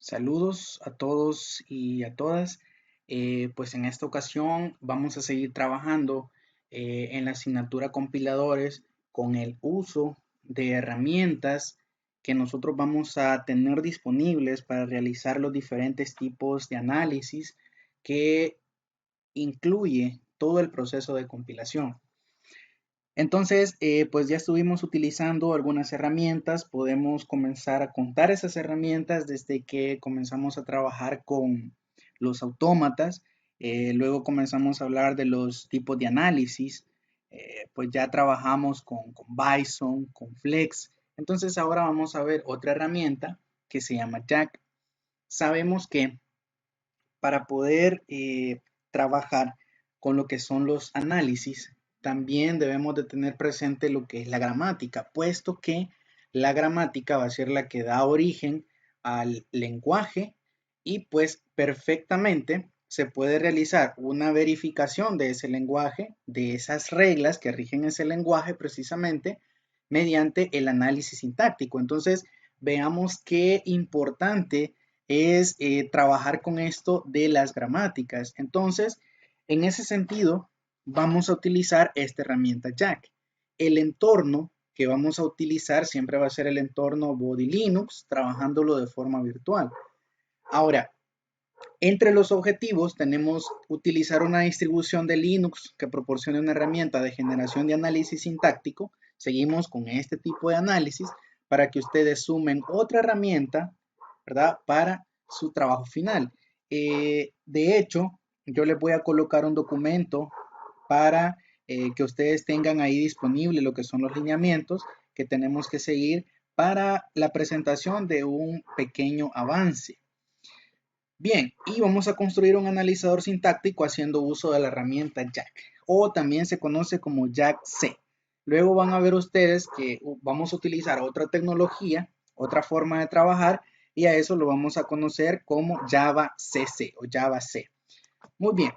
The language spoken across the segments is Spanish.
Saludos a todos y a todas. Pues en esta ocasión vamos a seguir trabajando en la asignatura compiladores con el uso de herramientas que nosotros vamos a tener disponibles para realizar los diferentes tipos de análisis que incluye todo el proceso de compilación. Entonces, pues ya estuvimos utilizando algunas herramientas, podemos comenzar a contar esas herramientas desde que comenzamos a trabajar con los autómatas, luego comenzamos a hablar de los tipos de análisis, pues ya trabajamos con Bison, con Flex, entonces ahora vamos a ver otra herramienta que se llama Jack. Sabemos que para poder trabajar con lo que son los análisis, también debemos de tener presente lo que es la gramática, puesto que la gramática va a ser la que da origen al lenguaje y pues perfectamente se puede realizar una verificación de ese lenguaje, de esas reglas que rigen ese lenguaje precisamente mediante el análisis sintáctico. Entonces, veamos qué importante es trabajar con esto de las gramáticas. Entonces, en ese sentido, vamos a utilizar esta herramienta Jack. El entorno que vamos a utilizar siempre va a ser el entorno Body Linux, trabajándolo de forma virtual. Ahora, entre los objetivos tenemos utilizar una distribución de Linux que proporcione una herramienta de generación de análisis sintáctico. Seguimos con este tipo de análisis para que ustedes sumen otra herramienta, ¿verdad? Para su trabajo final. De hecho, yo les voy a colocar un documento para que ustedes tengan ahí disponible lo que son los lineamientos que tenemos que seguir para la presentación de un pequeño avance. Bien, y vamos a construir un analizador sintáctico haciendo uso de la herramienta Jack, o también se conoce como Jack-C. Luego van a ver ustedes que vamos a utilizar otra tecnología, otra forma de trabajar, y a eso lo vamos a conocer como Java CC o Java C. Muy bien,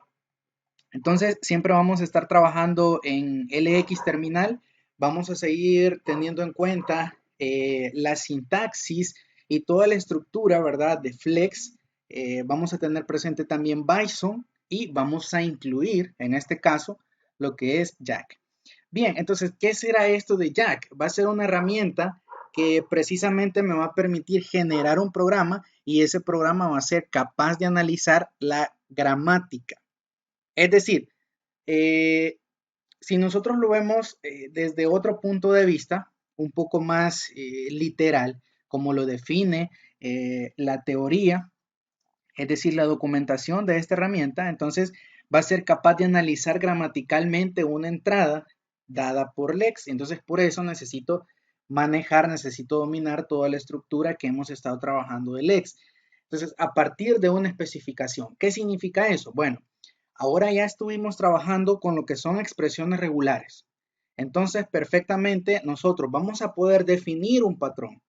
entonces siempre vamos a estar trabajando en LX terminal, vamos a seguir teniendo en cuenta la sintaxis y toda la estructura, ¿verdad? De Flex. Vamos a tener presente también Bison y vamos a incluir, en este caso, lo que es Jack. Bien, entonces, ¿qué será esto de Jack? Va a ser una herramienta que precisamente me va a permitir generar un programa y ese programa va a ser capaz de analizar la gramática. Es decir, eh, si nosotros lo vemos desde otro punto de vista, un poco más literal, como lo define la teoría, es decir, la documentación de esta herramienta, entonces va a ser capaz de analizar gramaticalmente una entrada dada por Lex. Entonces, por eso necesito manejar, necesito dominar toda la estructura que hemos estado trabajando de Lex. Entonces, a partir de una especificación, ¿qué significa eso? Bueno, ahora ya estuvimos trabajando con lo que son expresiones regulares. Entonces, perfectamente nosotros vamos a poder definir un patrón.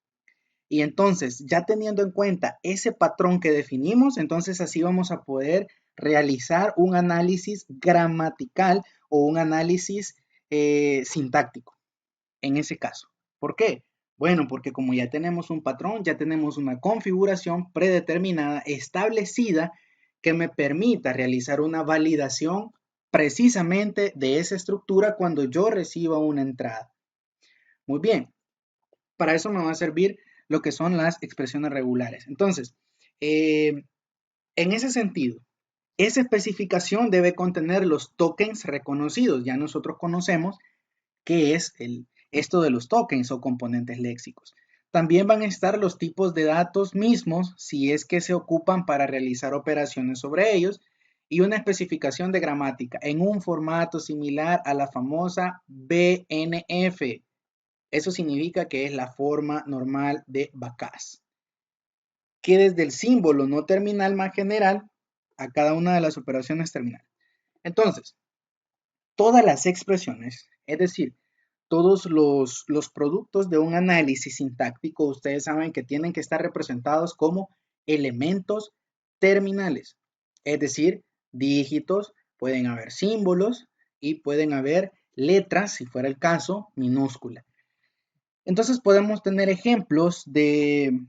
Y entonces, ya teniendo en cuenta ese patrón que definimos, entonces así vamos a poder realizar un análisis gramatical o un análisis sintáctico en ese caso. ¿Por qué? Bueno, porque como ya tenemos un patrón, ya tenemos una configuración predeterminada, establecida, que me permita realizar una validación precisamente de esa estructura cuando yo reciba una entrada. Muy bien, para eso me va a servir lo que son las expresiones regulares. Entonces, en ese sentido, esa especificación debe contener los tokens reconocidos. Ya nosotros conocemos qué es esto de los tokens o componentes léxicos. También van a estar los tipos de datos mismos si es que se ocupan para realizar operaciones sobre ellos y una especificación de gramática en un formato similar a la famosa BNF. Eso significa que es la forma normal de Bacas, que desde el símbolo no terminal más general a cada una de las operaciones terminales. Entonces, todas las expresiones, es decir, todos los productos de un análisis sintáctico, ustedes saben que tienen que estar representados como elementos terminales, es decir, dígitos, pueden haber símbolos y pueden haber letras, si fuera el caso, minúscula. Entonces podemos tener ejemplos de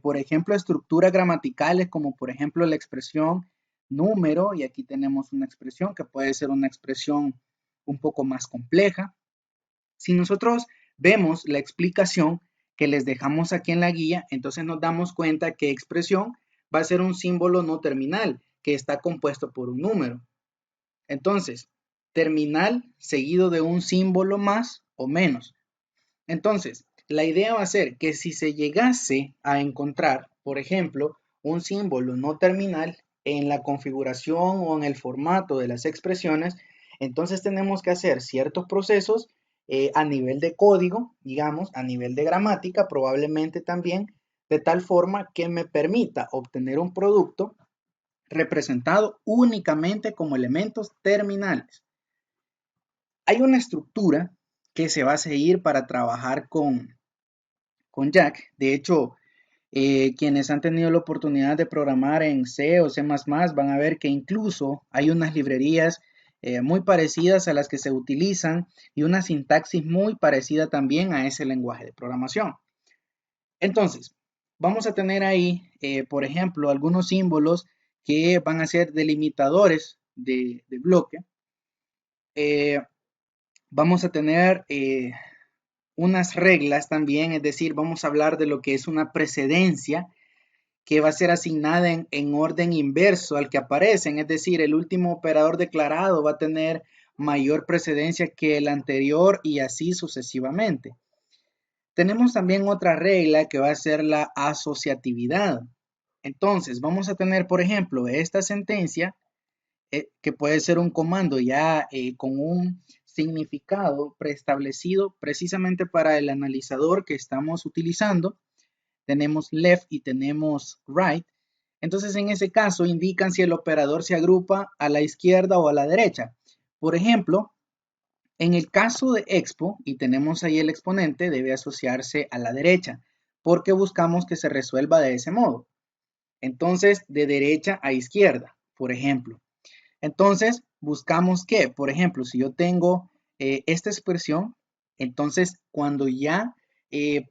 por ejemplo, estructuras gramaticales como por ejemplo la expresión número, y aquí tenemos una expresión que puede ser una expresión un poco más compleja. Si nosotros vemos la explicación que les dejamos aquí en la guía, entonces nos damos cuenta que expresión va a ser un símbolo no terminal que está compuesto por un número. Entonces, terminal seguido de un símbolo más o menos. Entonces, la idea va a ser que si se llegase a encontrar, por ejemplo, un símbolo no terminal en la configuración o en el formato de las expresiones, entonces tenemos que hacer ciertos procesos a nivel de código, digamos, a nivel de gramática, probablemente también, de tal forma que me permita obtener un producto representado únicamente como elementos terminales. Hay una estructura que se va a seguir para trabajar con Jack. De hecho, quienes han tenido la oportunidad de programar en C o C++ van a ver que incluso hay unas librerías muy parecidas a las que se utilizan y una sintaxis muy parecida también a ese lenguaje de programación. Entonces, vamos a tener ahí, por ejemplo, algunos símbolos que van a ser delimitadores de bloque. Vamos a tener unas reglas también, es decir, vamos a hablar de lo que es una precedencia que va a ser asignada en orden inverso al que aparecen, es decir, el último operador declarado va a tener mayor precedencia que el anterior y así sucesivamente. Tenemos también otra regla que va a ser la asociatividad. Entonces, vamos a tener, por ejemplo, esta sentencia que puede ser un comando ya con un significado preestablecido precisamente para el analizador que estamos utilizando. Tenemos left y tenemos right. Entonces, en ese caso, indican si el operador se agrupa a la izquierda o a la derecha. Por ejemplo, en el caso de expo, y tenemos ahí el exponente, debe asociarse a la derecha, porque buscamos que se resuelva de ese modo. Entonces, de derecha a izquierda, por ejemplo. Entonces, buscamos que, por ejemplo, si yo tengo esta expresión, entonces cuando ya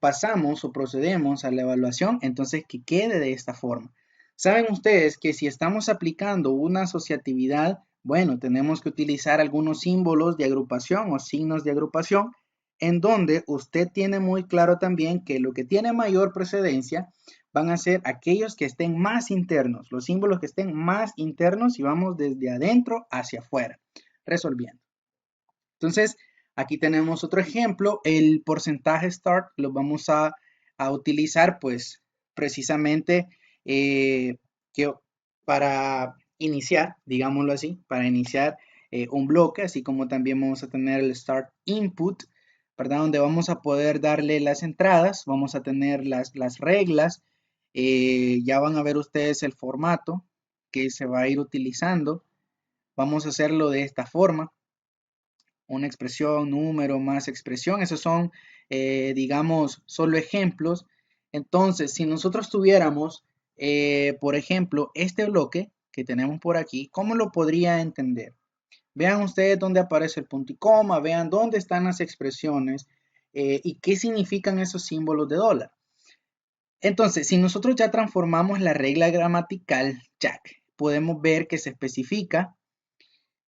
pasamos o procedemos a la evaluación, entonces que quede de esta forma. Saben ustedes que si estamos aplicando una asociatividad, bueno, tenemos que utilizar algunos símbolos de agrupación o signos de agrupación, en donde usted tiene muy claro también que lo que tiene mayor precedencia van a ser aquellos que estén más internos, los símbolos que estén más internos y vamos desde adentro hacia afuera, resolviendo. Entonces, aquí tenemos otro ejemplo, el porcentaje start lo vamos a utilizar pues precisamente que para iniciar, digámoslo así, para iniciar un bloque, así como también vamos a tener el start input, ¿verdad? Donde vamos a poder darle las entradas, vamos a tener las reglas, ya van a ver ustedes el formato que se va a ir utilizando. Vamos a hacerlo de esta forma. Una expresión, número más expresión. Esos son, digamos, solo ejemplos. Entonces, si nosotros tuviéramos, por ejemplo, este bloque que tenemos por aquí, ¿cómo lo podría entender? Vean ustedes dónde aparece el punto y coma, vean dónde están las expresiones y qué significan esos símbolos de dólar. Entonces, si nosotros ya transformamos la regla gramatical Jack, podemos ver que se especifica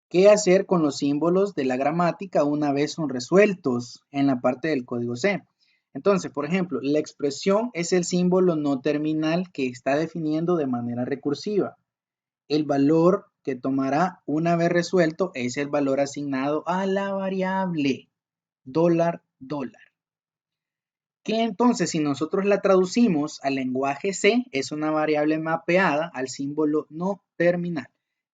qué hacer con los símbolos de la gramática una vez son resueltos en la parte del código C. Entonces, por ejemplo, la expresión es el símbolo no terminal que está definiendo de manera recursiva. El valor que tomará una vez resuelto es el valor asignado a la variable dólar. Que entonces si nosotros la traducimos al lenguaje C, es una variable mapeada al símbolo no terminal.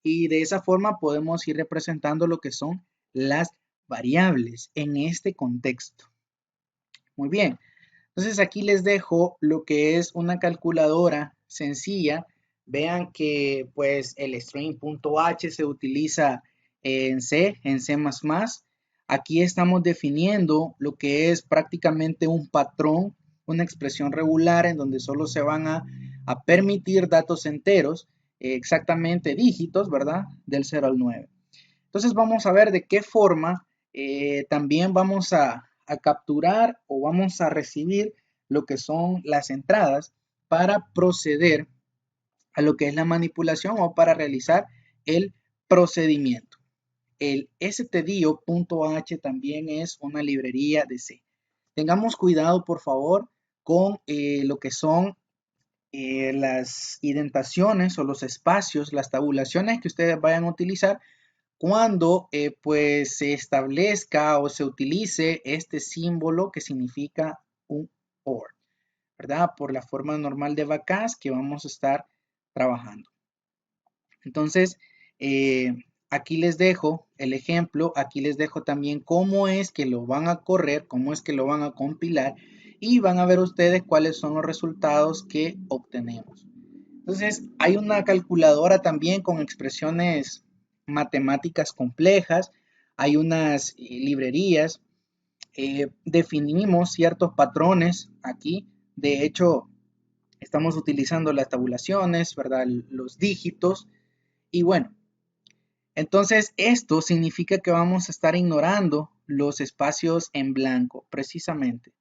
Y de esa forma podemos ir representando lo que son las variables en este contexto. Muy bien, entonces aquí les dejo lo que es una calculadora sencilla. Vean que pues el string.h se utiliza en C, en C++. Aquí estamos definiendo lo que es prácticamente un patrón, una expresión regular en donde solo se van a permitir datos enteros, exactamente dígitos, ¿verdad? Del 0 al 9. Entonces vamos a ver de qué forma también vamos a capturar o vamos a recibir lo que son las entradas. para proceder a lo que es la manipulación o para realizar el procedimiento. El stdio.h también es una librería de C. Tengamos cuidado, por favor, con lo que son las indentaciones o los espacios, las tabulaciones que ustedes vayan a utilizar cuando pues se establezca o se utilice este símbolo que significa un OR, ¿verdad? Por la forma normal de vacaz que vamos a estar trabajando. Entonces, aquí les dejo el ejemplo, aquí les dejo también cómo es que lo van a correr, cómo es que lo van a compilar y van a ver ustedes cuáles son los resultados que obtenemos. Entonces, hay una calculadora también con expresiones matemáticas complejas, hay unas librerías, definimos ciertos patrones aquí, de hecho, estamos utilizando las tabulaciones, ¿verdad? Los dígitos, y bueno, entonces esto significa que vamos a estar ignorando los espacios en blanco, precisamente.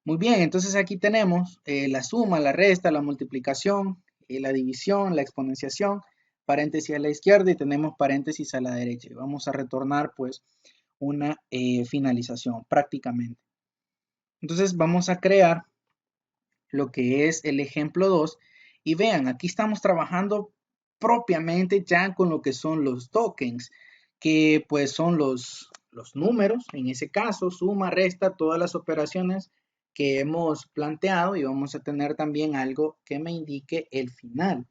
Muy bien, entonces aquí tenemos la suma, la resta, la multiplicación, la división, la exponenciación, paréntesis a la izquierda y tenemos paréntesis a la derecha. Vamos a retornar pues una finalización prácticamente. Entonces vamos a crear lo que es el ejemplo 2 y vean, aquí estamos trabajando propiamente ya con lo que son los tokens, que pues son los números, en ese caso, suma, resta, todas las operaciones que hemos planteado y vamos a tener también algo que me indique el final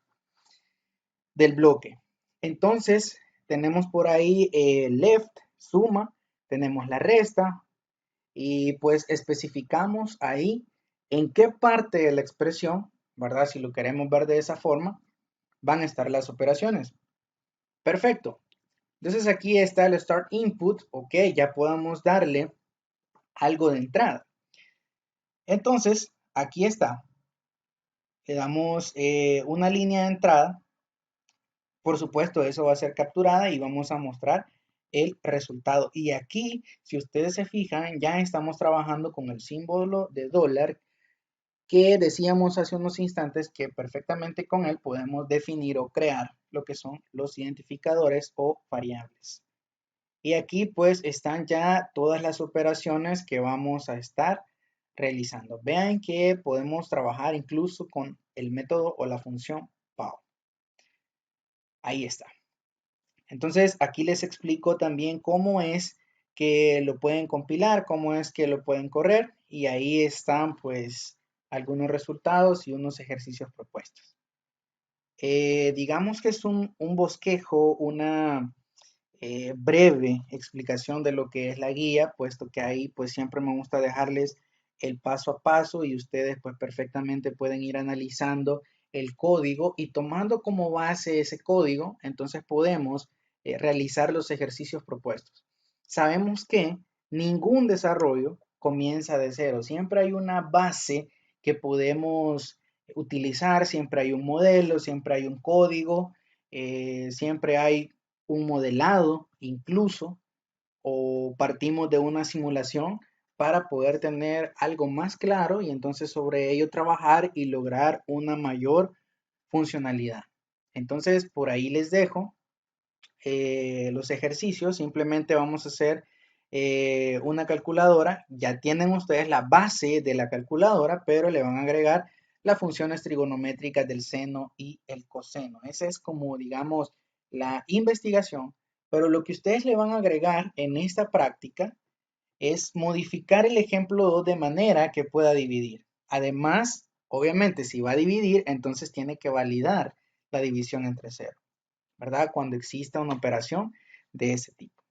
del bloque. Entonces, tenemos por ahí left, suma, tenemos la resta y pues especificamos ahí en qué parte de la expresión, ¿verdad? Si lo queremos ver de esa forma, van a estar las operaciones. Perfecto. Entonces aquí está el start input, ok, ya podamos darle algo de entrada. Entonces, aquí está. Le damos una línea de entrada. Por supuesto, eso va a ser capturada y vamos a mostrar el resultado. Y aquí, si ustedes se fijan, ya estamos trabajando con el símbolo de dólar que decíamos hace unos instantes que perfectamente con él podemos definir o crear lo que son los identificadores o variables. Y aquí pues están ya todas las operaciones que vamos a estar realizando. Vean que podemos trabajar incluso con el método o la función POW. Ahí está. Entonces aquí les explico también cómo es que lo pueden compilar, cómo es que lo pueden correr y ahí están pues algunos resultados y unos ejercicios propuestos. Digamos que es un bosquejo, una breve explicación de lo que es la guía, puesto que ahí pues siempre me gusta dejarles el paso a paso y ustedes pues perfectamente pueden ir analizando el código y tomando como base ese código, entonces podemos realizar los ejercicios propuestos. Sabemos que ningún desarrollo comienza de cero, siempre hay una base que podemos utilizar, siempre hay un modelo, siempre hay un código, siempre hay un modelado incluso, o partimos de una simulación para poder tener algo más claro y entonces sobre ello trabajar y lograr una mayor funcionalidad. Entonces, por ahí les dejo los ejercicios. Simplemente vamos a hacer una calculadora. Ya tienen ustedes la base de la calculadora, pero le van a agregar las funciones trigonométricas del seno y el coseno. Esa es como, digamos, la investigación. Pero lo que ustedes le van a agregar en esta práctica es modificar el ejemplo 2 de manera que pueda dividir. Además, obviamente, si va a dividir, entonces tiene que validar la división entre cero, ¿verdad? Cuando exista una operación de ese tipo.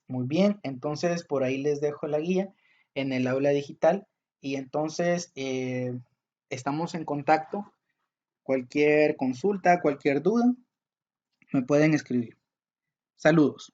Muy bien, entonces por ahí les dejo la guía en el aula digital y entonces estamos en contacto. Cualquier consulta, cualquier duda, me pueden escribir. Saludos.